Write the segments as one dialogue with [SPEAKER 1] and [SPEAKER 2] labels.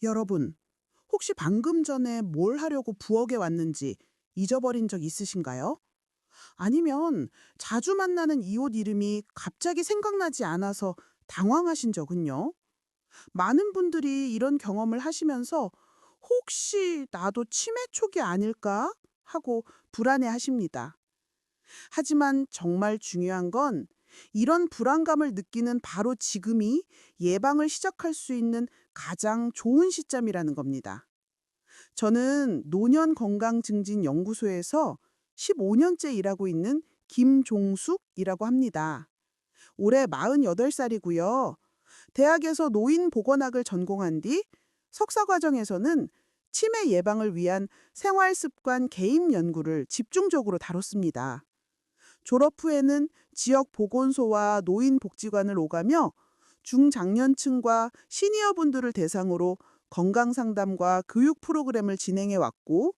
[SPEAKER 1] 여러분, 혹시 방금 전에 뭘 하려고 부엌에 왔는지 잊어버린 적 있으신가요? 아니면 자주 만나는 이 옷 이름이 갑자기 생각나지 않아서 당황하신 적은요? 많은 분들이 이런 경험을 하시면서 혹시 나도 치매 초기 아닐까 하고 불안해 하십니다. 하지만 정말 중요한 건 이런 불안감을 느끼는 바로 지금이 예방을 시작할 수 있는 가장 좋은 시점이라는 겁니다. 저는 노년건강증진연구소에서 15년째 일하고 있는 김종숙이라고 합니다. 올해 48살이고요. 대학에서 노인보건학을 전공한 뒤 석사 과정에서는 치매 예방을 위한 생활습관 개입 연구를 집중적으로 다뤘습니다. 졸업 후에는 지역 보건소와 노인복지관을 오가며 중장년층과 시니어분들을 대상으로 건강상담과 교육 프로그램을 진행해 왔고,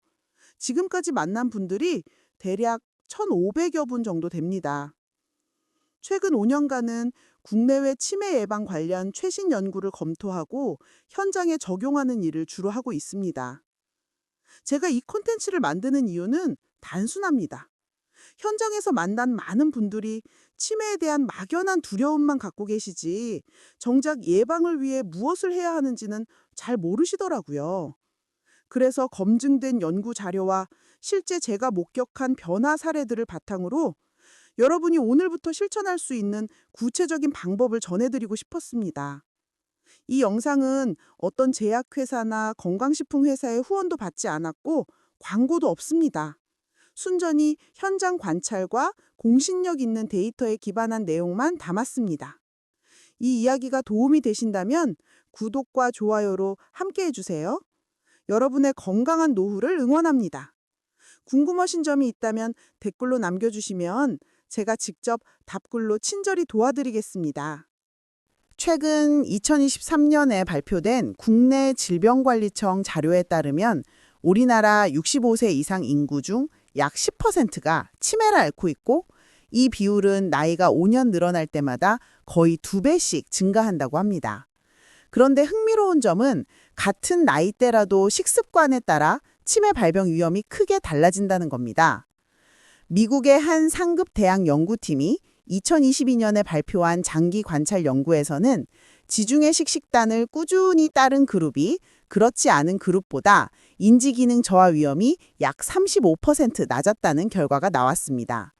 [SPEAKER 1] 지금까지 만난 분들이 대략 1,500여 분 정도 됩니다. 최근 5년간은 국내외 치매 예방 관련 최신 연구를 검토하고 현장에 적용하는 일을 주로 하고 있습니다. 제가 이 콘텐츠를 만드는 이유는 단순합니다. 현장에서 만난 많은 분들이 치매에 대한 막연한 두려움만 갖고 계시지 정작 예방을 위해 무엇을 해야 하는지는 잘 모르시더라고요. 그래서 검증된 연구 자료와 실제 제가 목격한 변화 사례들을 바탕으로 여러분이 오늘부터 실천할 수 있는 구체적인 방법을 전해드리고 싶었습니다. 이 영상은 어떤 제약회사나 건강식품 회사의 후원도 받지 않았고 광고도 없습니다. 순전히 현장 관찰과 공신력 있는 데이터에 기반한 내용만 담았습니다. 이 이야기가 도움이 되신다면 구독과 좋아요로 함께 해주세요. 여러분의 건강한 노후를 응원합니다. 궁금하신 점이 있다면 댓글로 남겨주시면 제가 직접 답글로 친절히 도와드리겠습니다. 최근 2023년에 발표된 국내 질병관리청 자료에 따르면 우리나라 65세 이상 인구 중 약 10%가 치매를 앓고 있고, 이 비율은 나이가 5년 늘어날 때마다 거의 2배씩 증가한다고 합니다. 그런데 흥미로운 점은 같은 나이대라도 식습관에 따라 치매 발병 위험이 크게 달라진다는 겁니다. 미국의 한 상급 대학 연구팀이 2022년에 발표한 장기 관찰 연구에서는 지중해식 식단을 꾸준히 따른 그룹이 그렇지 않은 그룹보다 인지기능 저하 위험이 약 35% 낮았다는 결과가 나왔습니다.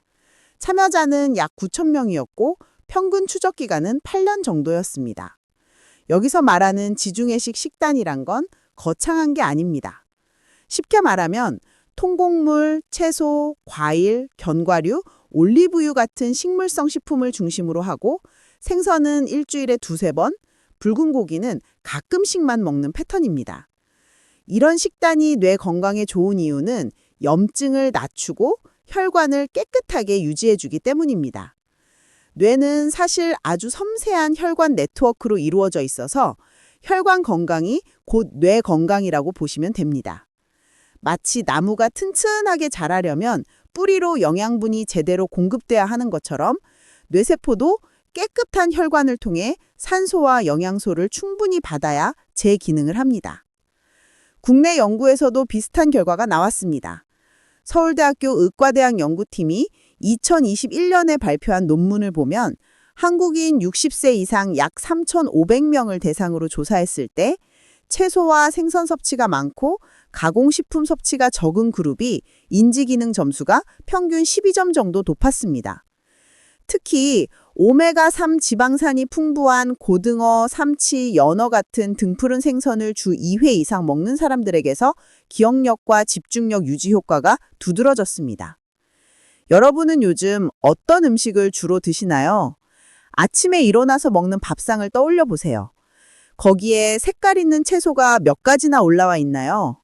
[SPEAKER 1] 참여자는 약 9,000명이었고 평균 추적 기간은 8년 정도였습니다. 여기서 말하는 지중해식 식단이란 건 거창한 게 아닙니다. 쉽게 말하면 통곡물, 채소, 과일, 견과류, 올리브유 같은 식물성 식품을 중심으로 하고 생선은 일주일에 2~3번, 붉은 고기는 가끔씩만 먹는 패턴입니다. 이런 식단이 뇌 건강에 좋은 이유는 염증을 낮추고 혈관을 깨끗하게 유지해주기 때문입니다. 뇌는 사실 아주 섬세한 혈관 네트워크로 이루어져 있어서 혈관 건강이 곧 뇌 건강이라고 보시면 됩니다. 마치 나무가 튼튼하게 자라려면 뿌리로 영양분이 제대로 공급돼야 하는 것처럼 뇌세포도 깨끗한 혈관을 통해 산소와 영양소를 충분히 받아야 재기능을 합니다. 국내 연구에서도 비슷한 결과가 나왔습니다. 서울대학교 의과대학 연구팀이 2021년에 발표한 논문을 보면 한국인 60세 이상 약 3,500명을 대상으로 조사했을 때 채소와 생선 섭취가 많고 가공식품 섭취가 적은 그룹이 인지기능 점수가 평균 12점 정도 높았습니다. 특히 오메가3 지방산이 풍부한 고등어, 삼치, 연어 같은 등푸른 생선을 주 2회 이상 먹는 사람들에게서 기억력과 집중력 유지 효과가 두드러졌습니다. 여러분은 요즘 어떤 음식을 주로 드시나요? 아침에 일어나서 먹는 밥상을 떠올려 보세요. 거기에 색깔 있는 채소가 몇 가지나 올라와 있나요?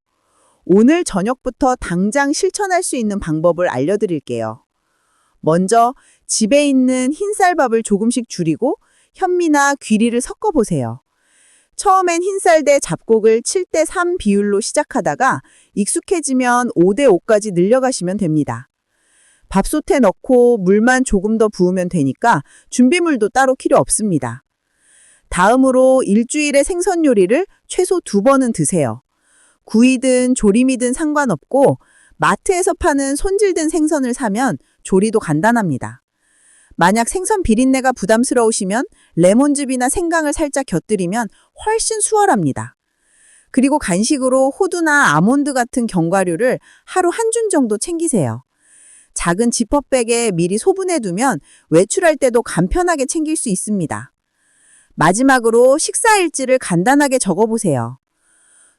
[SPEAKER 1] 오늘 저녁부터 당장 실천할 수 있는 방법을 알려드릴게요. 먼저 집에 있는 흰쌀밥을 조금씩 줄이고 현미나 귀리를 섞어보세요. 처음엔 흰쌀 대 잡곡을 7:3 비율로 시작하다가 익숙해지면 5:5까지 늘려가시면 됩니다. 밥솥에 넣고 물만 조금 더 부으면 되니까 준비물도 따로 필요 없습니다.
[SPEAKER 2] 다음으로 일주일에 생선 요리를 최소 2번은 드세요. 구이든 조림이든 상관없고 마트에서 파는 손질된 생선을 사면 조리도 간단합니다. 만약 생선 비린내가 부담스러우시면 레몬즙이나 생강을 살짝 곁들이면 훨씬 수월합니다. 그리고 간식으로 호두나 아몬드 같은 견과류를 하루 한 줌 정도 챙기세요. 작은 지퍼백에 미리 소분해두면 외출할 때도 간편하게 챙길 수 있습니다. 마지막으로 식사 일지를 간단하게 적어보세요.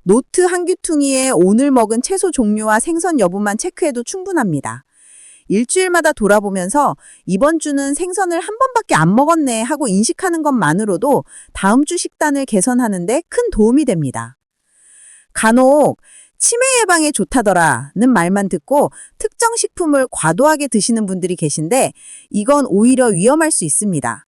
[SPEAKER 2] 노트 한 귀퉁이에 오늘 먹은 채소 종류와 생선 여부만 체크해도 충분합니다. 일주일마다 돌아보면서 이번 주는 생선을 한 번밖에 안 먹었네 하고 인식하는 것만으로도 다음 주 식단을 개선하는 데 큰 도움이 됩니다. 간혹 치매 예방에 좋다더라는 말만 듣고 특정 식품을 과도하게 드시는 분들이 계신데 이건 오히려 위험할 수 있습니다.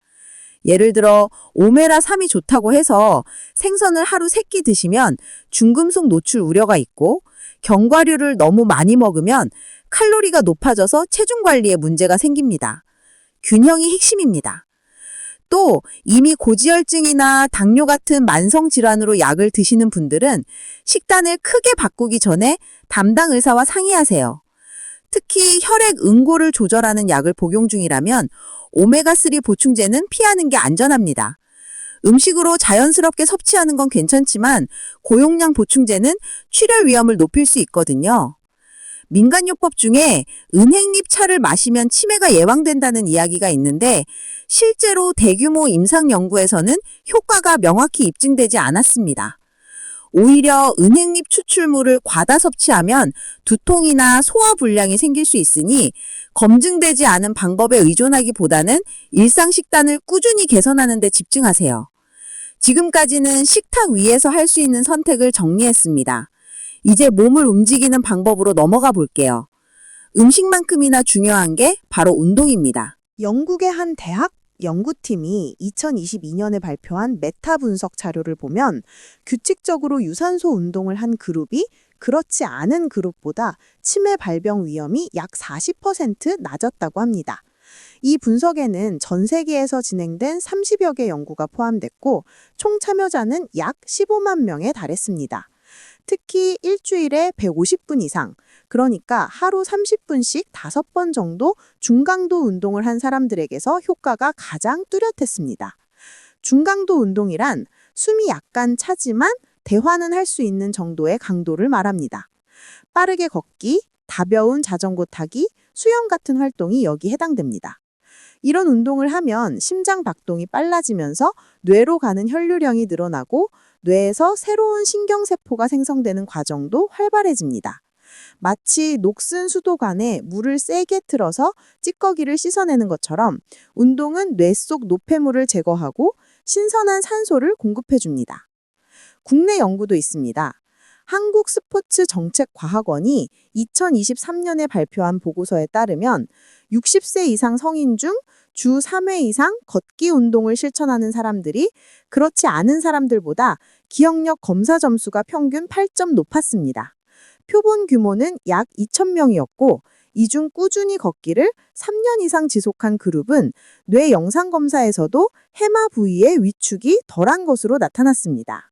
[SPEAKER 2] 예를 들어 오메가3이 좋다고 해서 생선을 하루 3끼 드시면 중금속 노출 우려가 있고 견과류를 너무 많이 먹으면 칼로리가 높아져서 체중 관리에 문제가 생깁니다. 균형이 핵심입니다. 또 이미 고지혈증이나 당뇨 같은 만성 질환으로 약을 드시는 분들은 식단을 크게 바꾸기 전에 담당 의사와 상의하세요. 특히 혈액 응고를 조절하는 약을 복용 중이라면 오메가3 보충제는 피하는 게 안전합니다. 음식으로 자연스럽게 섭취하는 건 괜찮지만 고용량 보충제는 출혈 위험을 높일 수 있거든요. 민간요법 중에 은행잎 차를 마시면 치매가 예방된다는 이야기가 있는데 실제로 대규모 임상 연구에서는 효과가 명확히 입증되지 않았습니다. 오히려 은행잎 추출물을 과다 섭취하면 두통이나 소화불량이 생길 수 있으니 검증되지 않은 방법에 의존하기보다는 일상 식단을 꾸준히 개선하는 데 집중하세요. 지금까지는 식탁 위에서 할 수 있는 선택을 정리했습니다. 이제 몸을 움직이는 방법으로 넘어가 볼게요. 음식만큼이나 중요한 게 바로 운동입니다.
[SPEAKER 3] 영국의 한 대학 연구팀이 2022년에 발표한 메타 분석 자료를 보면 규칙적으로 유산소 운동을 한 그룹이 그렇지 않은 그룹보다 치매 발병 위험이 약 40% 낮았다고 합니다. 이 분석에는 전 세계에서 진행된 30여 개 연구가 포함됐고 총 참여자는 약 15만 명에 달했습니다. 특히 일주일에 150분 이상, 그러니까 하루 30분씩 5번 정도 중강도 운동을 한 사람들에게서 효과가 가장 뚜렷했습니다. 중강도 운동이란 숨이 약간 차지만 대화는 할 수 있는 정도의 강도를 말합니다. 빠르게 걷기, 가벼운 자전거 타기, 수영 같은 활동이 여기 해당됩니다. 이런 운동을 하면 심장 박동이 빨라지면서 뇌로 가는 혈류량이 늘어나고 뇌에서 새로운 신경세포가 생성되는 과정도 활발해집니다. 마치 녹슨 수도관에 물을 세게 틀어서 찌꺼기를 씻어내는 것처럼 운동은 뇌 속 노폐물을 제거하고 신선한 산소를 공급해줍니다. 국내 연구도 있습니다. 한국스포츠정책과학원이 2023년에 발표한 보고서에 따르면 60세 이상 성인 중 주 3회 이상 걷기 운동을 실천하는 사람들이 그렇지 않은 사람들보다 기억력 검사 점수가 평균 8점 높았습니다. 표본 규모는 약 2,000명이었고 이 중 꾸준히 걷기를 3년 이상 지속한 그룹은 뇌 영상 검사에서도 해마 부위의 위축이 덜한 것으로 나타났습니다.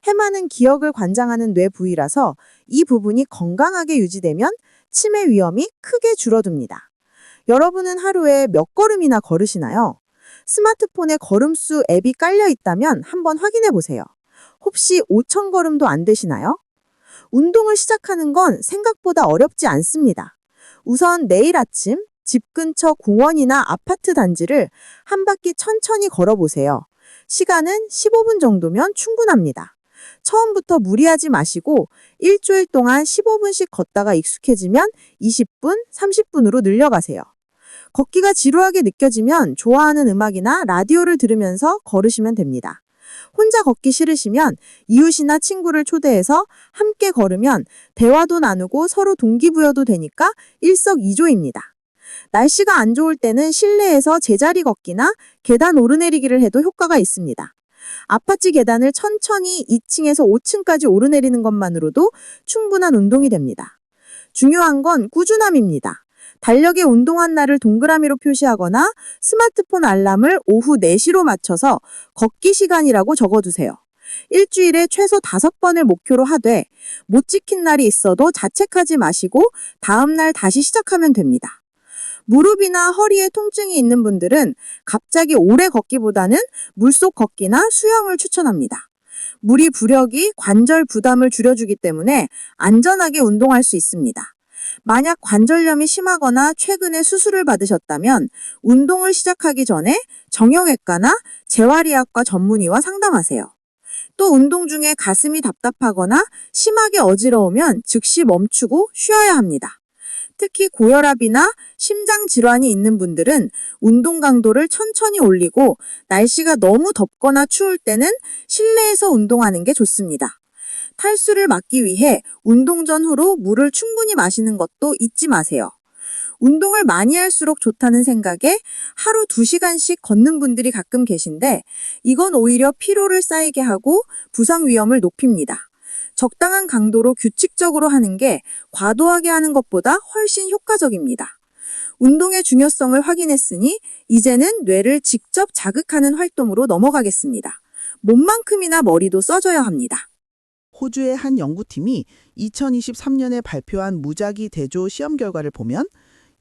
[SPEAKER 3] 해마는 기억을 관장하는 뇌 부위라서 이 부분이 건강하게 유지되면 치매 위험이 크게 줄어듭니다. 여러분은 하루에 몇 걸음이나 걸으시나요? 스마트폰에 걸음수 앱이 깔려 있다면 한번 확인해 보세요. 혹시 5,000걸음도 안 되시나요? 운동을 시작하는 건 생각보다 어렵지 않습니다. 우선 내일 아침 집 근처 공원이나 아파트 단지를 한 바퀴 천천히 걸어보세요. 시간은 15분 정도면 충분합니다. 처음부터 무리하지 마시고 일주일 동안 15분씩 걷다가 익숙해지면 20분, 30분으로 늘려가세요. 걷기가 지루하게 느껴지면 좋아하는 음악이나 라디오를 들으면서 걸으시면 됩니다. 혼자 걷기 싫으시면 이웃이나 친구를 초대해서 함께 걸으면 대화도 나누고 서로 동기부여도 되니까 일석이조입니다. 날씨가 안 좋을 때는 실내에서 제자리 걷기나 계단 오르내리기를 해도 효과가 있습니다. 아파트 계단을 천천히 2층에서 5층까지 오르내리는 것만으로도 충분한 운동이 됩니다. 중요한 건 꾸준함입니다. 달력에 운동한 날을 동그라미로 표시하거나 스마트폰 알람을 오후 4시로 맞춰서 걷기 시간이라고 적어두세요. 일주일에 최소 5번을 목표로 하되 못 지킨 날이 있어도 자책하지 마시고 다음 날 다시 시작하면 됩니다. 무릎이나 허리에 통증이 있는 분들은 갑자기 오래 걷기보다는 물속 걷기나 수영을 추천합니다. 물이 부력이 관절 부담을 줄여주기 때문에 안전하게 운동할 수 있습니다. 만약 관절염이 심하거나 최근에 수술을 받으셨다면 운동을 시작하기 전에 정형외과나 재활의학과 전문의와 상담하세요. 또 운동 중에 가슴이 답답하거나 심하게 어지러우면 즉시 멈추고 쉬어야 합니다. 특히 고혈압이나 심장 질환이 있는 분들은 운동 강도를 천천히 올리고 날씨가 너무 덥거나 추울 때는 실내에서 운동하는 게 좋습니다. 탈수를 막기 위해 운동 전 후로 물을 충분히 마시는 것도 잊지 마세요. 운동을 많이 할수록 좋다는 생각에 하루 2시간씩 걷는 분들이 가끔 계신데 이건 오히려 피로를 쌓이게 하고 부상 위험을 높입니다. 적당한 강도로 규칙적으로 하는 게 과도하게 하는 것보다 훨씬 효과적입니다. 운동의 중요성을 확인했으니 이제는 뇌를 직접 자극하는 활동으로 넘어가겠습니다. 몸만큼이나 머리도 써줘야 합니다.
[SPEAKER 1] 호주의 한 연구팀이 2023년에 발표한 무작위 대조 시험 결과를 보면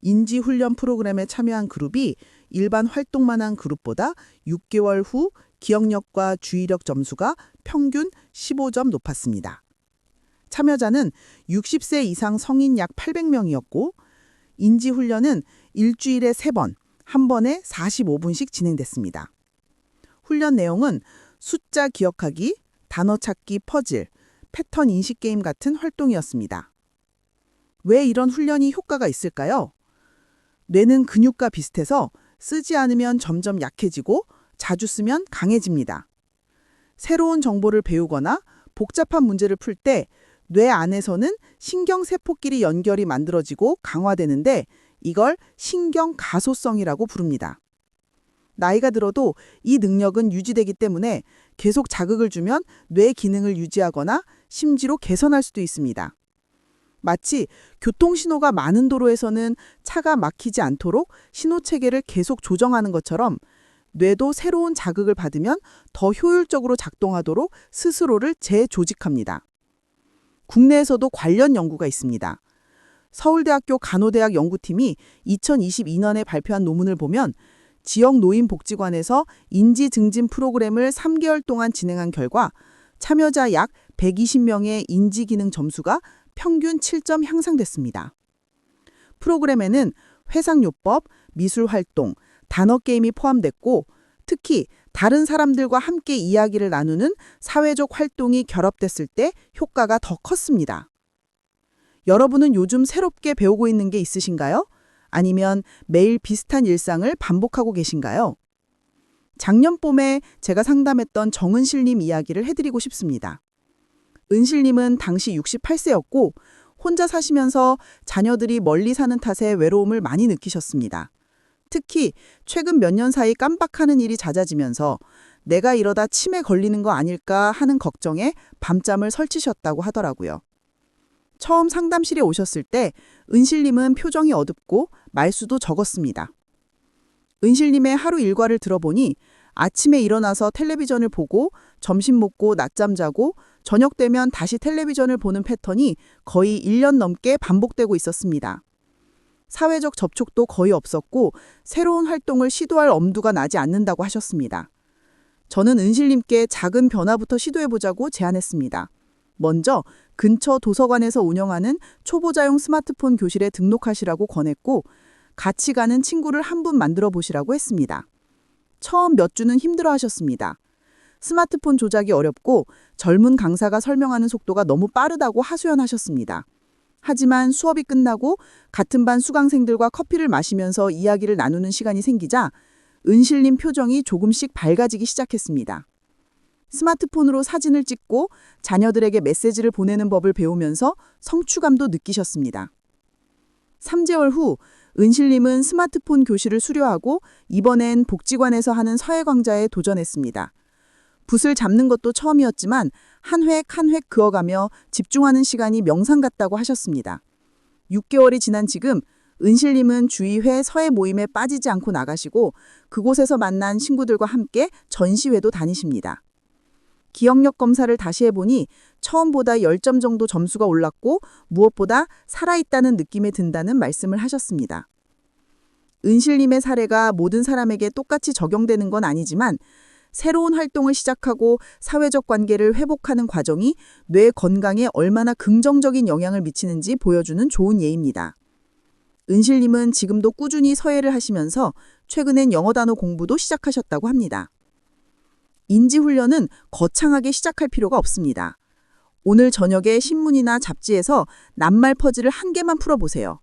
[SPEAKER 1] 인지훈련 프로그램에 참여한 그룹이 일반 활동만 한 그룹보다 6개월 후 기억력과 주의력 점수가 평균 15점 높았습니다. 참여자는 60세 이상 성인 약 800명이었고 인지훈련은 일주일에 3번, 한 번에 45분씩 진행됐습니다. 훈련 내용은 숫자 기억하기, 단어 찾기 퍼즐, 패턴 인식 게임 같은 활동이었습니다. 왜 이런 훈련이 효과가 있을까요? 뇌는 근육과 비슷해서 쓰지 않으면 점점 약해지고 자주 쓰면 강해집니다. 새로운 정보를 배우거나 복잡한 문제를 풀 때 뇌 안에서는 신경세포끼리 연결이 만들어지고 강화되는데 이걸 신경가소성이라고 부릅니다. 나이가 들어도 이 능력은 유지되기 때문에 계속 자극을 주면 뇌 기능을 유지하거나 심지어 개선할 수도 있습니다. 마치 교통신호가 많은 도로에서는 차가 막히지 않도록 신호체계를 계속 조정하는 것처럼 뇌도 새로운 자극을 받으면 더 효율적으로 작동하도록 스스로를 재조직합니다. 국내에서도 관련 연구가 있습니다. 서울대학교 간호대학 연구팀이 2022년에 발표한 논문을 보면 지역 노인복지관에서 인지 증진 프로그램을 3개월 동안 진행한 결과 참여자 약 120명의 인지 기능 점수가 평균 7점 향상됐습니다. 프로그램에는 회상요법, 미술활동, 단어 게임이 포함됐고 특히 다른 사람들과 함께 이야기를 나누는 사회적 활동이 결합됐을 때 효과가 더 컸습니다. 여러분은 요즘 새롭게 배우고 있는 게 있으신가요? 아니면 매일 비슷한 일상을 반복하고 계신가요? 작년 봄에 제가 상담했던 정은실님 이야기를 해드리고 싶습니다. 은실님은 당시 68세였고 혼자 사시면서 자녀들이 멀리 사는 탓에 외로움을 많이 느끼셨습니다. 특히 최근 몇 년 사이 깜빡하는 일이 잦아지면서 내가 이러다 치매 걸리는 거 아닐까 하는 걱정에 밤잠을 설치셨다고 하더라고요. 처음 상담실에 오셨을 때 은실님은 표정이 어둡고 말수도 적었습니다. 은실님의 하루 일과를 들어보니 아침에 일어나서 텔레비전을 보고 점심 먹고 낮잠 자고 저녁 되면 다시 텔레비전을 보는 패턴이 거의 1년 넘게 반복되고 있었습니다. 사회적 접촉도 거의 없었고 새로운 활동을 시도할 엄두가 나지 않는다고 하셨습니다. 저는 은실님께 작은 변화부터 시도해보자고 제안했습니다. 먼저 근처 도서관에서 운영하는 초보자용 스마트폰 교실에 등록하시라고 권했고 같이 가는 친구를 한 분 만들어 보시라고 했습니다. 처음 몇 주는 힘들어하셨습니다. 스마트폰 조작이 어렵고 젊은 강사가 설명하는 속도가 너무 빠르다고 하소연하셨습니다. 하지만 수업이 끝나고 같은 반 수강생들과 커피를 마시면서 이야기를 나누는 시간이 생기자 은실님 표정이 조금씩 밝아지기 시작했습니다. 스마트폰으로 사진을 찍고 자녀들에게 메시지를 보내는 법을 배우면서 성취감도 느끼셨습니다. 3개월 후 은실님은 스마트폰 교실을 수료하고 이번엔 복지관에서 하는 서예광자에 도전했습니다. 붓을 잡는 것도 처음이었지만 한 획 한 획 그어가며 집중하는 시간이 명상 같다고 하셨습니다. 6개월이 지난 지금
[SPEAKER 2] 은실님은 주의회 서예 모임에 빠지지 않고 나가시고 그곳에서 만난 친구들과 함께 전시회도 다니십니다. 기억력 검사를 다시 해보니 처음보다 10점 정도 점수가 올랐고 무엇보다 살아있다는 느낌이 든다는 말씀을 하셨습니다. 은실님의 사례가 모든 사람에게 똑같이 적용되는 건 아니지만 새로운 활동을 시작하고 사회적 관계를 회복하는 과정이 뇌 건강에 얼마나 긍정적인 영향을 미치는지 보여주는 좋은 예입니다. 은실님은 지금도 꾸준히 서예를 하시면서 최근엔 영어 단어 공부도 시작하셨다고 합니다. 인지훈련은 거창하게 시작할 필요가 없습니다. 오늘 저녁에 신문이나 잡지에서 낱말 퍼즐을 한 개만 풀어보세요.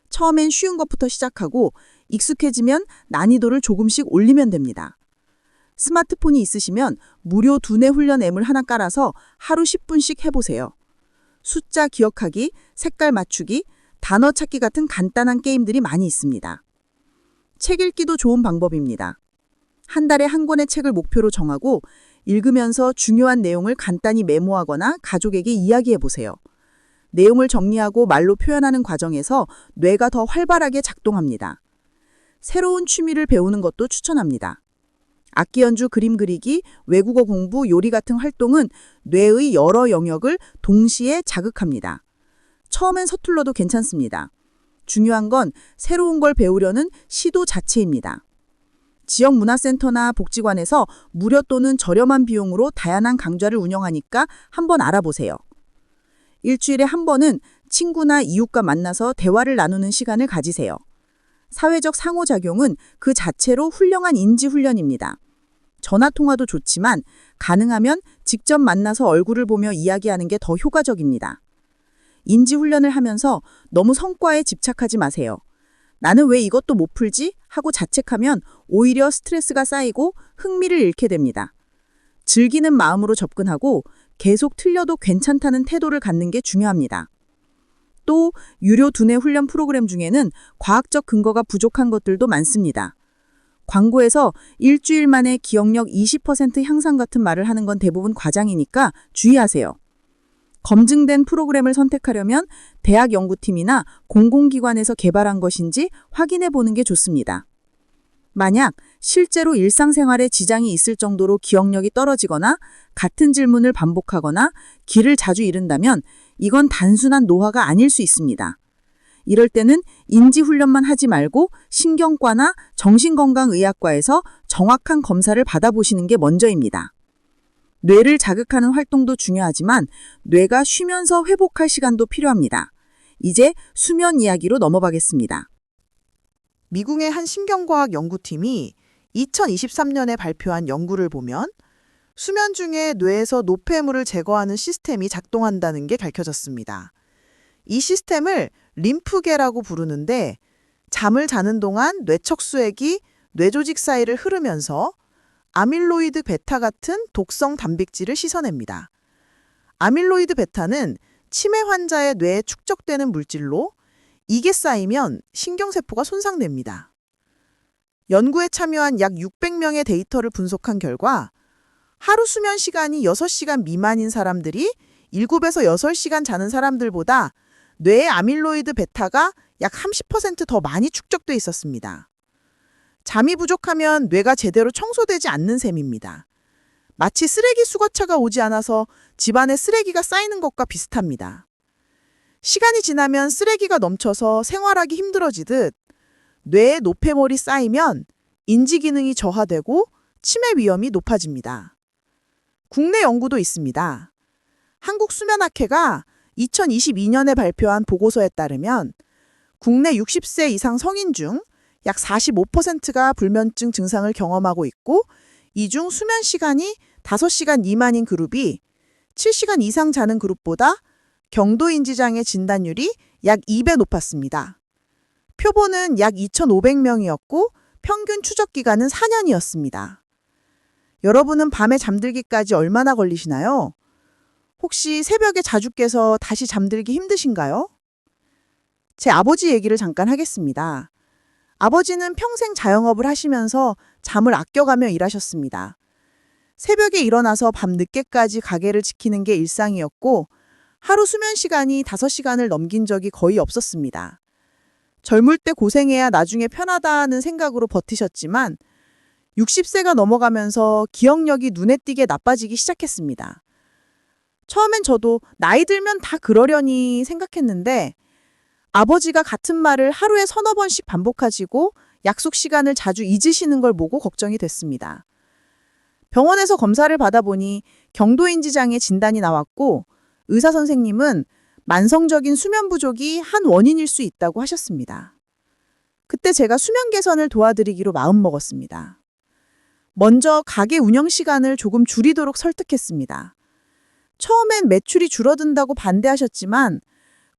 [SPEAKER 2] 처음엔 쉬운 것부터 시작하고 익숙해지면 난이도를 조금씩 올리면 됩니다. 스마트폰이 있으시면 무료 두뇌 훈련 앱을 하나 깔아서 하루 10분씩 해보세요. 숫자 기억하기, 색깔 맞추기, 단어 찾기 같은 간단한 게임들이 많이 있습니다. 책 읽기도 좋은 방법입니다. 한 달에 한 권의 책을 목표로 정하고 읽으면서 중요한 내용을 간단히 메모하거나 가족에게 이야기해 보세요. 내용을 정리하고 말로 표현하는 과정에서 뇌가 더 활발하게 작동합니다. 새로운 취미를 배우는 것도 추천합니다. 악기 연주, 그림 그리기, 외국어 공부, 요리 같은 활동은 뇌의 여러 영역을 동시에 자극합니다. 처음엔 서툴러도 괜찮습니다. 중요한 건 새로운 걸 배우려는 시도 자체입니다. 지역 문화센터나 복지관에서 무료 또는 저렴한 비용으로 다양한 강좌를 운영하니까 한번 알아보세요. 일주일에 한 번은 친구나 이웃과 만나서 대화를 나누는 시간을 가지세요. 사회적 상호작용은 그 자체로 훌륭한 인지훈련입니다. 전화통화도 좋지만 가능하면 직접 만나서 얼굴을 보며 이야기하는 게 더 효과적입니다. 인지훈련을 하면서 너무 성과에 집착하지 마세요. 나는 왜 이것도 못 풀지? 하고 자책하면 오히려 스트레스가 쌓이고 흥미를 잃게 됩니다. 즐기는 마음으로 접근하고 계속 틀려도 괜찮다는 태도를 갖는 게 중요합니다. 또 유료 두뇌 훈련 프로그램 중에는 과학적 근거가 부족한 것들도 많습니다. 광고에서 일주일 만에 기억력 20% 향상 같은 말을 하는 건 대부분 과장이니까 주의하세요. 검증된 프로그램을 선택하려면 대학 연구팀이나 공공기관에서 개발한 것인지 확인해 보는 게 좋습니다. 만약 실제로 일상생활에 지장이 있을 정도로 기억력이 떨어지거나 같은 질문을 반복하거나 길을 자주 잃는다면 이건 단순한 노화가 아닐 수 있습니다. 이럴 때는 인지훈련만 하지 말고 신경과나 정신건강의학과에서 정확한 검사를 받아보시는 게 먼저입니다. 뇌를 자극하는 활동도 중요하지만 뇌가 쉬면서 회복할 시간도 필요합니다. 이제 수면 이야기로 넘어가겠습니다.
[SPEAKER 1] 미국의 한 신경과학 연구팀이 2023년에 발표한 연구를 보면 수면 중에 뇌에서 노폐물을 제거하는 시스템이 작동한다는 게 밝혀졌습니다. 이 시스템을 림프계라고 부르는데 잠을 자는 동안 뇌척수액이 뇌조직 사이를 흐르면서 아밀로이드 베타 같은 독성 단백질을 씻어냅니다. 아밀로이드 베타는 치매 환자의 뇌에 축적되는 물질로 이게 쌓이면 신경세포가 손상됩니다. 연구에 참여한 약 600명의 데이터를 분석한 결과 하루 수면 시간이 6시간 미만인 사람들이 7에서 8시간 자는 사람들보다 뇌의 아밀로이드 베타가 약 30% 더 많이 축적돼 있었습니다. 잠이 부족하면 뇌가 제대로 청소되지 않는 셈입니다. 마치 쓰레기 수거차가 오지 않아서 집안에 쓰레기가 쌓이는 것과 비슷합니다. 시간이 지나면 쓰레기가 넘쳐서 생활하기 힘들어지듯 뇌에 노폐물이 쌓이면 인지 기능이 저하되고 치매 위험이 높아집니다. 국내 연구도 있습니다. 한국수면학회가 2022년에 발표한 보고서에 따르면 국내 60세 이상 성인 중 약 45%가 불면증 증상을 경험하고 있고 이 중 수면 시간이 5시간 미만인 그룹이 7시간 이상 자는 그룹보다 경도인지장애 진단율이 약 2배 높았습니다. 표본은 약 2,500명이었고 평균 추적 기간은 4년이었습니다. 여러분은 밤에 잠들기까지 얼마나 걸리시나요? 혹시 새벽에 자주 깨서 다시 잠들기 힘드신가요? 제 아버지 얘기를 잠깐 하겠습니다. 아버지는 평생 자영업을 하시면서 잠을 아껴가며 일하셨습니다. 새벽에 일어나서 밤 늦게까지 가게를 지키는 게 일상이었고 하루 수면 시간이 5시간을 넘긴 적이 거의 없었습니다.
[SPEAKER 3] 젊을 때 고생해야 나중에 편하다는 생각으로 버티셨지만 60세가 넘어가면서 기억력이 눈에 띄게 나빠지기 시작했습니다. 처음엔 저도 나이 들면 다 그러려니 생각했는데 아버지가 같은 말을 하루에 서너 번씩 반복하시고 약속 시간을 자주 잊으시는 걸 보고 걱정이 됐습니다. 병원에서 검사를 받아보니 경도인지장애 진단이 나왔고 의사 선생님은 만성적인 수면 부족이 한 원인일 수 있다고 하셨습니다. 그때 제가 수면 개선을 도와드리기로 마음먹었습니다. 먼저 가게 운영 시간을 조금 줄이도록 설득했습니다. 처음엔 매출이 줄어든다고 반대하셨지만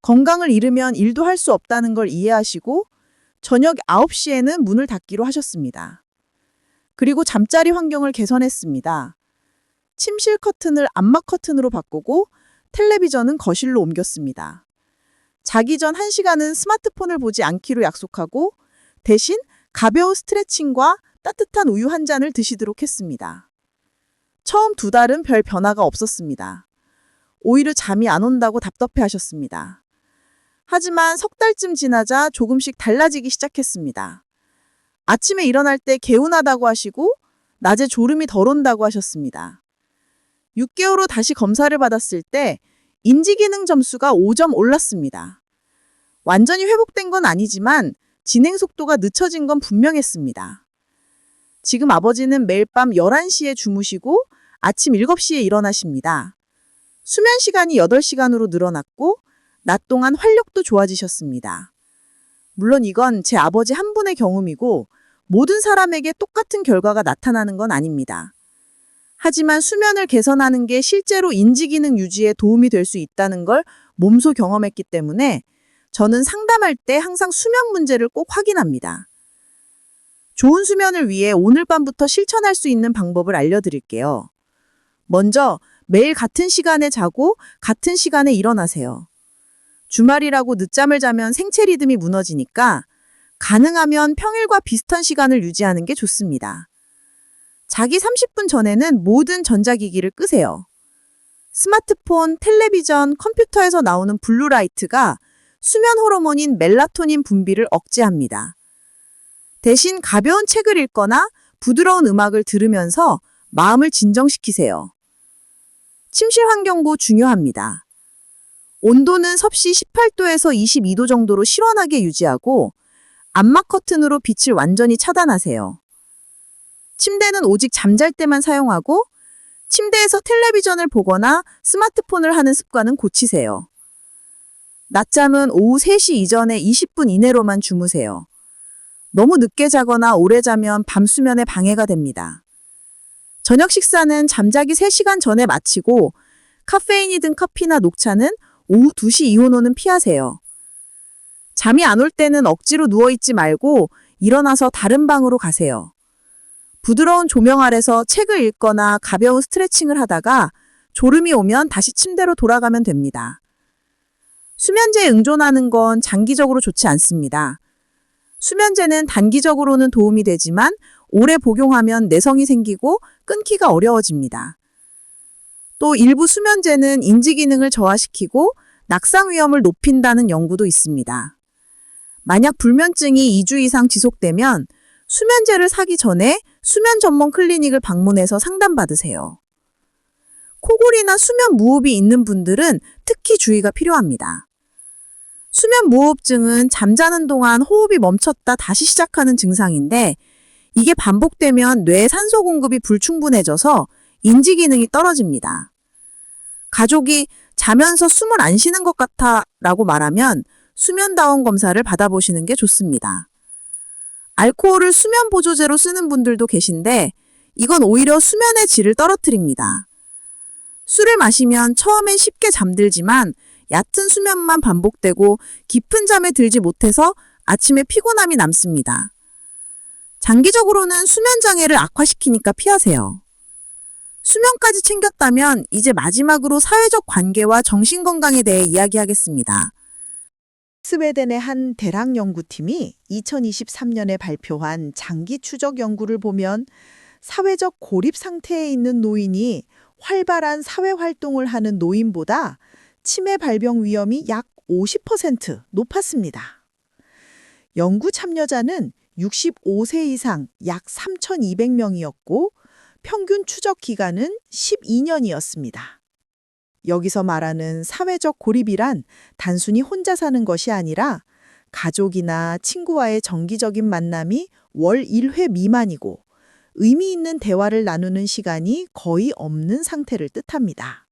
[SPEAKER 3] 건강을 잃으면 일도 할 수 없다는 걸 이해하시고 저녁 9시에는 문을 닫기로 하셨습니다. 그리고 잠자리 환경을 개선했습니다. 침실 커튼을 암막 커튼으로 바꾸고 텔레비전은 거실로 옮겼습니다. 자기 전 1시간은 스마트폰을 보지 않기로 약속하고 대신 가벼운 스트레칭과 따뜻한 우유 한 잔을 드시도록 했습니다. 처음 2달은 별 변화가 없었습니다. 오히려 잠이 안 온다고 답답해 하셨습니다. 하지만 석 달쯤 지나자 조금씩 달라지기 시작했습니다. 아침에 일어날 때 개운하다고 하시고 낮에 졸음이 덜 온다고 하셨습니다. 6개월 후 다시 검사를 받았을 때 인지기능 점수가 5점 올랐습니다. 완전히 회복된 건 아니지만 진행 속도가 늦춰진 건 분명했습니다. 지금 아버지는 매일 밤 11시에 주무시고 아침 7시에 일어나십니다. 수면 시간이 8시간으로 늘어났고 낮 동안 활력도 좋아지셨습니다. 물론 이건 제 아버지 한 분의 경험이고 모든 사람에게 똑같은 결과가 나타나는 건 아닙니다. 하지만 수면을 개선하는 게 실제로 인지기능 유지에 도움이 될 수 있다는 걸 몸소 경험했기 때문에 저는 상담할 때 항상 수면 문제를 꼭 확인합니다. 좋은 수면을 위해 오늘 밤부터 실천할 수 있는 방법을 알려드릴게요. 먼저 매일 같은 시간에 자고 같은 시간에 일어나세요. 주말이라고 늦잠을 자면 생체 리듬이 무너지니까 가능하면 평일과 비슷한 시간을 유지하는 게 좋습니다. 자기 30분 전에는 모든 전자기기를 끄세요. 스마트폰, 텔레비전, 컴퓨터에서 나오는 블루라이트가 수면 호르몬인 멜라토닌 분비를 억제합니다. 대신 가벼운 책을 읽거나 부드러운 음악을 들으면서 마음을 진정시키세요. 침실 환경도 중요합니다. 온도는 섭씨 18도에서 22도 정도로 시원하게 유지하고 암막 커튼으로 빛을 완전히 차단하세요. 침대는 오직 잠잘 때만 사용하고 침대에서 텔레비전을 보거나 스마트폰을 하는 습관은 고치세요. 낮잠은 오후 3시 이전에 20분 이내로만 주무세요. 너무 늦게 자거나 오래 자면 밤 수면에 방해가 됩니다. 저녁 식사는 잠자기 3시간 전에 마치고 카페인이 든 커피나 녹차는 오후 2시 이후로는 피하세요. 잠이 안 올 때는 억지로 누워있지 말고 일어나서 다른 방으로 가세요. 부드러운 조명 아래서 책을 읽거나 가벼운 스트레칭을 하다가 졸음이 오면 다시 침대로 돌아가면 됩니다. 수면제에 의존하는 건 장기적으로 좋지 않습니다. 수면제는 단기적으로는 도움이 되지만 오래 복용하면 내성이 생기고 끊기가 어려워집니다. 또 일부 수면제는 인지기능을 저하시키고 낙상 위험을 높인다는 연구도 있습니다. 만약 불면증이 2주 이상 지속되면 수면제를 사기 전에 수면 전문 클리닉을 방문해서 상담받으세요. 코골이나 수면 무호흡이 있는 분들은 특히 주의가 필요합니다. 수면 무호흡증은 잠자는 동안 호흡이 멈췄다 다시 시작하는 증상인데 이게 반복되면 뇌에 산소 공급이 불충분해져서 인지 기능이 떨어집니다. 가족이 자면서 숨을 안 쉬는 것 같아 라고 말하면 수면다운 검사를 받아보시는 게 좋습니다. 알코올을 수면 보조제로 쓰는 분들도 계신데 이건 오히려 수면의 질을 떨어뜨립니다. 술을 마시면 처음엔 쉽게 잠들지만 얕은 수면만 반복되고 깊은 잠에 들지 못해서 아침에 피곤함이 남습니다. 장기적으로는 수면 장애를 악화시키니까 피하세요. 수면까지 챙겼다면 이제 마지막으로 사회적 관계와 정신건강에 대해 이야기하겠습니다.
[SPEAKER 4] 스웨덴의 한 대학 연구팀이 2023년에 발표한 장기 추적 연구를 보면 사회적 고립 상태에 있는 노인이 활발한 사회 활동을 하는 노인보다 치매 발병 위험이 약 50% 높았습니다. 연구 참여자는 65세 이상 약 3,200명이었고 평균 추적 기간은 12년이었습니다. 여기서 말하는 사회적 고립이란 단순히 혼자 사는 것이 아니라 가족이나 친구와의 정기적인 만남이 월 1회 미만이고 의미 있는 대화를 나누는 시간이 거의 없는 상태를 뜻합니다.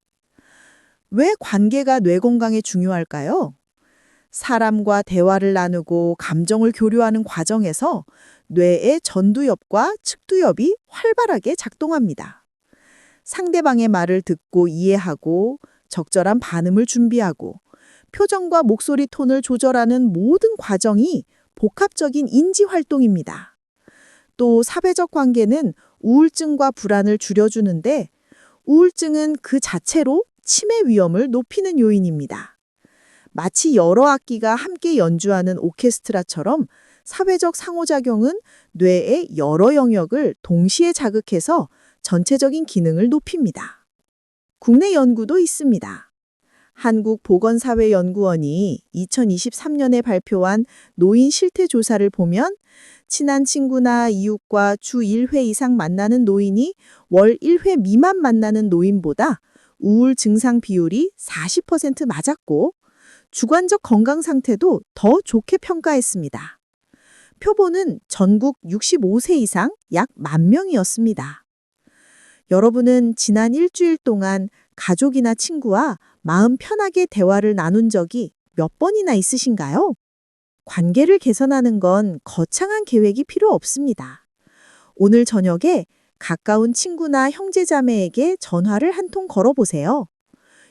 [SPEAKER 4] 왜 관계가 뇌 건강에 중요할까요? 사람과 대화를 나누고 감정을 교류하는 과정에서 뇌의 전두엽과 측두엽이 활발하게 작동합니다. 상대방의 말을 듣고 이해하고 적절한 반응을 준비하고 표정과 목소리 톤을 조절하는 모든 과정이 복합적인 인지 활동입니다. 또 사회적 관계는 우울증과 불안을 줄여주는데 우울증은 그 자체로 치매 위험을 높이는 요인입니다. 마치 여러 악기가 함께 연주하는 오케스트라처럼 사회적 상호작용은 뇌의 여러 영역을 동시에 자극해서 전체적인 기능을 높입니다. 국내 연구도 있습니다. 한국보건사회연구원이 2023년에 발표한 노인 실태 조사를 보면 친한 친구나 이웃과 주 1회 이상 만나는 노인이 월 1회 미만 만나는 노인보다 우울 증상 비율이 40% 맞았고 주관적 건강 상태도 더 좋게 평가했습니다. 표본은 전국 65세 이상 약 10,000명이었습니다. 여러분은 지난 일주일 동안 가족이나 친구와 마음 편하게 대화를 나눈 적이 몇 번이나 있으신가요? 관계를 개선하는 건 거창한 계획이 필요 없습니다. 오늘 저녁에 가까운 친구나 형제자매에게 전화를 한 통 걸어보세요.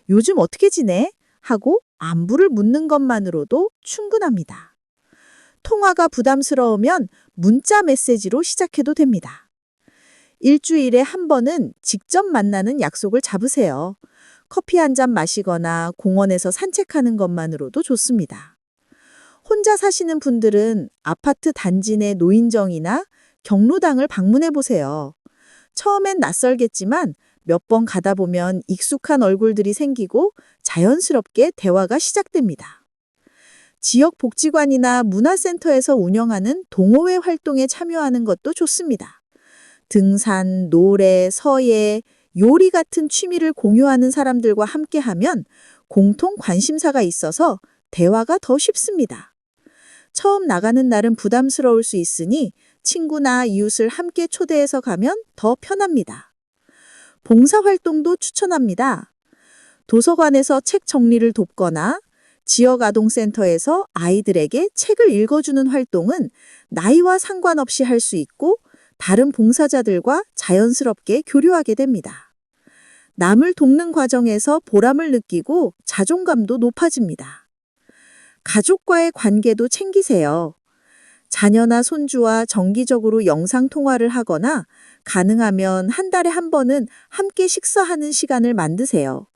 [SPEAKER 4] 요즘 어떻게 지내? 하고 안부를 묻는 것만으로도 충분합니다. 통화가 부담스러우면 문자 메시지로 시작해도 됩니다. 일주일에 한 번은 직접 만나는 약속을 잡으세요. 커피 한 잔 마시거나 공원에서 산책하는 것만으로도 좋습니다. 혼자 사시는 분들은 아파트 단지 내 노인정이나 경로당을 방문해 보세요. 처음엔 낯설겠지만 몇 번 가다 보면 익숙한 얼굴들이 생기고 자연스럽게 대화가 시작됩니다. 지역 복지관이나 문화센터에서 운영하는 동호회 활동에 참여하는 것도 좋습니다. 등산, 노래, 서예, 요리 같은 취미를 공유하는 사람들과 함께하면 공통 관심사가 있어서 대화가 더 쉽습니다. 처음 나가는 날은 부담스러울 수 있으니 친구나 이웃을 함께 초대해서 가면 더 편합니다. 봉사활동도 추천합니다. 도서관에서 책 정리를 돕거나 지역 아동센터에서 아이들에게 책을 읽어주는 활동은 나이와 상관없이 할 수 있고 다른 봉사자들과 자연스럽게 교류하게 됩니다. 남을 돕는 과정에서 보람을 느끼고 자존감도 높아집니다. 가족과의 관계도 챙기세요. 자녀나 손주와 정기적으로 영상통화를 하거나 가능하면 한 달에 한 번은 함께 식사하는 시간을 만드세요.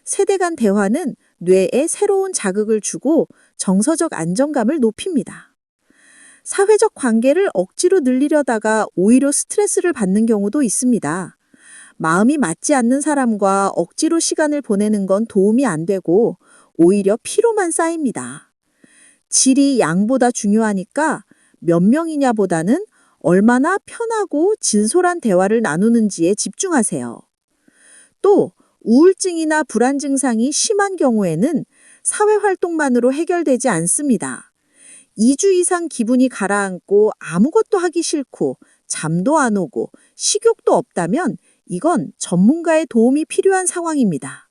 [SPEAKER 4] 세대 간 대화는 뇌에 새로운 자극을 주고 정서적 안정감을 높입니다. 사회적 관계를 억지로 늘리려다가 오히려 스트레스를 받는 경우도 있습니다. 마음이 맞지 않는 사람과 억지로 시간을 보내는 건 도움이 안 되고 오히려 피로만 쌓입니다. 질이 양보다 중요하니까 몇 명이냐보다는 얼마나 편하고 진솔한 대화를 나누는지에 집중하세요. 또 우울증이나 불안 증상이 심한 경우에는 사회활동만으로 해결되지 않습니다. 2주 이상 기분이 가라앉고 아무것도 하기 싫고 잠도 안 오고 식욕도 없다면 이건 전문가의 도움이 필요한 상황입니다.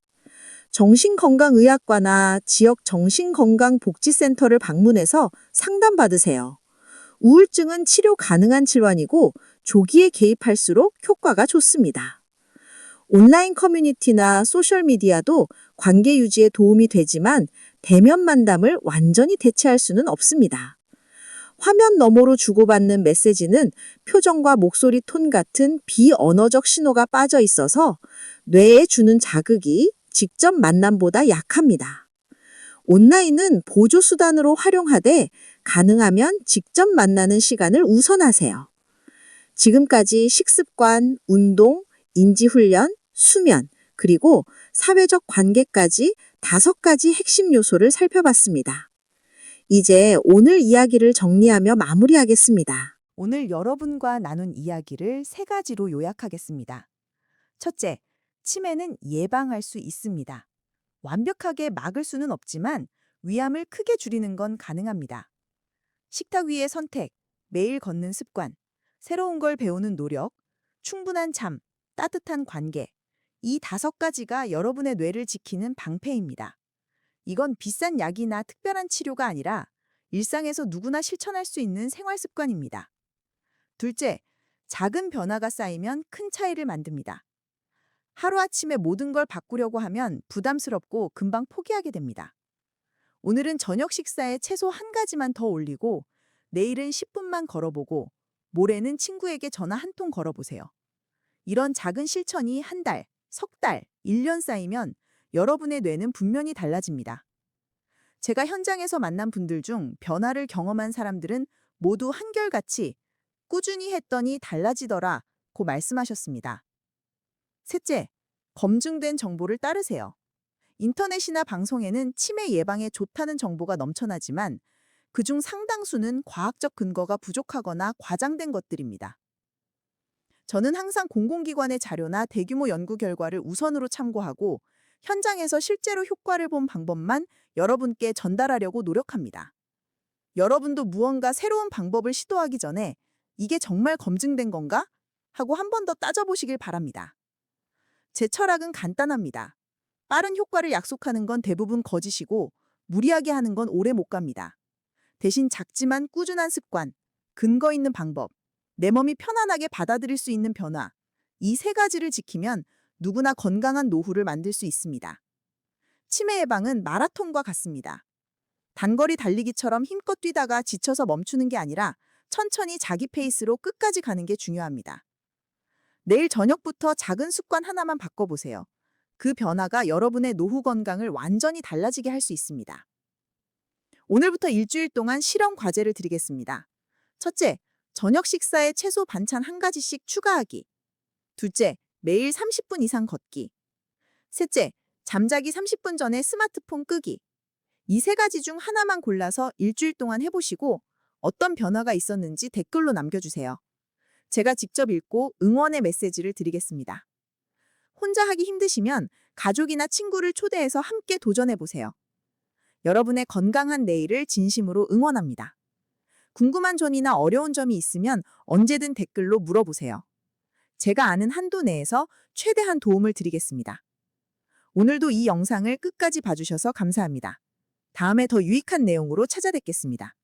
[SPEAKER 4] 정신건강의학과나 지역 정신건강복지센터를 방문해서 상담받으세요. 우울증은 치료 가능한 질환이고 조기에 개입할수록 효과가 좋습니다. 온라인 커뮤니티나 소셜미디어도 관계 유지에 도움이 되지만 대면 만남을 완전히 대체할 수는 없습니다. 화면 너머로 주고받는 메시지는 표정과 목소리 톤 같은 비언어적 신호가 빠져 있어서 뇌에 주는 자극이 직접 만남보다 약합니다. 온라인은 보조수단으로 활용하되 가능하면 직접 만나는 시간을 우선하세요. 지금까지 식습관, 운동, 인지훈련, 수면, 그리고 사회적 관계까지 5가지 핵심 요소를 살펴봤습니다.
[SPEAKER 3] 이제 오늘 이야기를 정리하며 마무리하겠습니다.
[SPEAKER 2] 오늘 여러분과 나눈 이야기를 3가지로 요약하겠습니다. 첫째, 치매는 예방할 수 있습니다. 완벽하게 막을 수는 없지만 위험을 크게 줄이는 건 가능합니다. 식탁 위의 선택, 매일 걷는 습관, 새로운 걸 배우는 노력, 충분한 잠, 따뜻한 관계, 이 5가지가 여러분의 뇌를 지키는 방패입니다. 이건 비싼 약이나 특별한 치료가 아니라 일상에서 누구나 실천할 수 있는 생활 습관입니다. 둘째, 작은 변화가 쌓이면 큰 차이를 만듭니다. 하루아침에 모든 걸 바꾸려고 하면 부담스럽고 금방 포기하게 됩니다. 오늘은 저녁 식사에 채소 1가지만 더 올리고 내일은 10분만 걸어보고 모레는 친구에게 전화 1통 걸어보세요. 이런 작은 실천이 1달, 석 달, 1년 쌓이면 여러분의 뇌는 분명히 달라집니다. 제가 현장에서 만난 분들 중 변화를 경험한 사람들은 모두 한결같이 꾸준히 했더니 달라지더라고 말씀하셨습니다. 셋째, 검증된 정보를 따르세요. 인터넷이나 방송에는 치매 예방에 좋다는 정보가 넘쳐나지만 그중 상당수는 과학적 근거가 부족하거나 과장된 것들입니다. 저는 항상 공공기관의 자료나 대규모 연구 결과를 우선으로 참고하고 현장에서 실제로 효과를 본 방법만 여러분께 전달하려고 노력합니다. 여러분도 무언가 새로운 방법을 시도하기 전에 이게 정말 검증된 건가? 하고 한 번 더 따져보시길 바랍니다. 제 철학은 간단합니다. 빠른 효과를 약속하는 건 대부분 거짓이고 무리하게 하는 건 오래 못 갑니다. 대신 작지만 꾸준한 습관, 근거 있는 방법, 내 몸이 편안하게 받아들일 수 있는 변화, 이 3가지를 지키면 누구나 건강한 노후를 만들 수 있습니다. 치매 예방은 마라톤과 같습니다. 단거리 달리기처럼 힘껏 뛰다가 지쳐서 멈추는 게 아니라 천천히 자기 페이스로 끝까지 가는 게 중요합니다. 내일 저녁부터 작은 습관 하나만 바꿔보세요. 그 변화가 여러분의 노후 건강을 완전히 달라지게 할 수 있습니다. 오늘부터 일주일 동안 실험 과제를 드리겠습니다. 첫째, 저녁 식사에 채소 반찬 1가지씩 추가하기. 둘째, 매일 30분 이상 걷기. 셋째, 잠자기 30분 전에 스마트폰 끄기. 이 3가지 중 하나만 골라서 일주일 동안 해보시고 어떤 변화가 있었는지 댓글로 남겨주세요. 제가 직접 읽고 응원의 메시지를 드리겠습니다. 혼자 하기 힘드시면 가족이나 친구를 초대해서 함께 도전해보세요. 여러분의 건강한 내일을 진심으로 응원합니다. 궁금한 점이나 어려운 점이 있으면 언제든 댓글로 물어보세요. 제가 아는 한도 내에서 최대한 도움을 드리겠습니다. 오늘도 이 영상을 끝까지 봐주셔서 감사합니다. 다음에 더 유익한 내용으로 찾아뵙겠습니다.